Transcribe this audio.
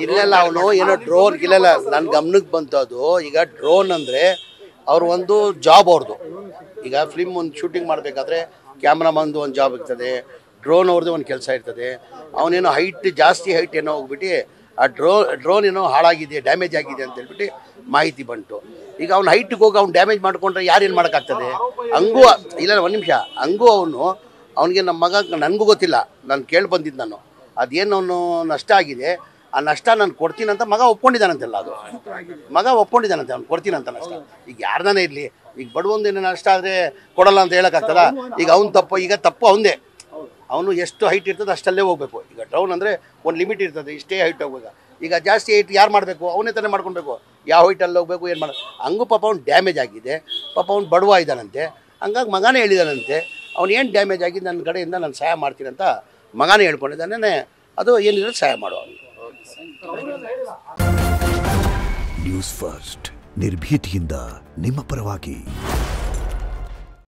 ಇಲ್ಲ ಅವನು ಏನೋ ಡ್ರೋನ್ ಇಲ್ಲ ನನ್ನ ಗಮನಕ್ಕೆ ಬಂತು ಅದು. ಈಗ ಡ್ರೋನ್ ಅಂದರೆ ಅವ್ರು ಒಂದು ಜಾಬ್ ಅವ್ರದ್ದು. ಈಗ ಫಿಲ್ಮ್ ಒಂದು ಶೂಟಿಂಗ್ ಮಾಡಬೇಕಾದ್ರೆ ಕ್ಯಾಮ್ರಾಮನ್ದು ಒಂದು ಜಾಬ್ ಇರ್ತದೆ, ಡ್ರೋನ್ ಅವ್ರದ್ದು ಒಂದು ಕೆಲಸ ಇರ್ತದೆ. ಅವನೇನೋ ಜಾಸ್ತಿ ಹೈಟ್ ಏನೋ ಹೋಗ್ಬಿಟ್ಟು ಆ ಡ್ರೋನ್ ಏನೋ ಹಾಳಾಗಿದೆ, ಡ್ಯಾಮೇಜ್ ಆಗಿದೆ ಅಂತ ಹೇಳ್ಬಿಟ್ಟು ಮಾಹಿತಿ ಬಂತು. ಈಗ ಅವ್ನು ಹೈಟ್ಗೆ ಹೋಗಿ ಅವ್ನು ಡ್ಯಾಮೇಜ್ ಮಾಡ್ಕೊಂಡ್ರೆ ಯಾರೇನು ಮಾಡೋಕ್ಕಾಗ್ತದೆ? ಹಂಗೂ ಇಲ್ಲ ಒಂದು ನಿಮಿಷ, ಹಂಗೂ ಅವನಿಗೆ ನಮ್ಮ ಮಗ ನನಗೂ ಗೊತ್ತಿಲ್ಲ, ನಾನು ಕೇಳಿ ಬಂದಿದ್ದು ನಾನು ಅದೇನು ಅವನು ನಷ್ಟ ಆಗಿದೆ, ಆ ನಷ್ಟ ನಾನು ಕೊಡ್ತೀನಂತ ಮಗ ಒಪ್ಕೊಂಡಿದ್ದಾನಂತೆಲ್ಲ. ಅದು ಮಗ ಒಪ್ಕೊಂಡಿದ್ದಾನಂತೆ ಅವ್ನು ಕೊಡ್ತೀನಂತ ನಷ್ಟ. ಈಗ ಯಾರ್ದಾನೇ ಇರಲಿ, ಈಗ ಬಡವೊಂದೇನು ನಷ್ಟ ಆದರೆ ಕೊಡಲ್ಲ ಅಂತ ಹೇಳೋಕ್ಕಾಗ್ತದ? ಈಗ ಅವ್ನು ತಪ್ಪು ಅವಂದೇ. ಅವನು ಎಷ್ಟು ಹೈಟ್ ಇರ್ತದೆ ಅಷ್ಟಲ್ಲೇ ಹೋಗಬೇಕು. ಈಗ ಡ್ರೋನ್ ಅಂದರೆ ಒಂದು ಲಿಮಿಟ್ ಇರ್ತದೆ, ಇಷ್ಟೇ ಹೈಟ್ ಹೋಗ್ಬೇಕು. ಈಗ ಜಾಸ್ತಿ ಹೈಟ್ ಯಾರು ಮಾಡಬೇಕು? ಅವನೇ ತಾನೇ ಮಾಡ್ಕೊಳ್ಬೇಕು. ಯಾವ ಹೈಟಲ್ಲಿ ಹೋಗ್ಬೇಕು, ಏನು ಮಾಡೋದು? ಹಂಗೂ ಪಾಪ ಅವ್ನು ಡ್ಯಾಮೇಜ್ ಆಗಿದೆ, ಪಾಪ ಅವ್ನು ಬಡವ ಇದ್ದಾನಂತೆ. ಹಂಗಾಗಿ ಮಗನೇ ಹೇಳಿದಾನಂತೆ ಅವ್ನು ಏನು ಡ್ಯಾಮೇಜ್ ಆಗಿದೆ ನನ್ನ ಕಡೆಯಿಂದ ನಾನು ಸಹಾಯ ಮಾಡ್ತೀನಿ ಅಂತ ಮಗನೇ ಹೇಳ್ಕೊಂಡಿದ್ದಾನೆ. ಅದು ಏನಿದ್ರೆ ಸಹಾಯ ಮಾಡುವ. ನ್ಯೂಸ್ ಫಸ್ಟ್ ನಿರ್ಭೀತಿಯಿಂದ ನಿಮ್ಮ ಪರವಾಗಿ.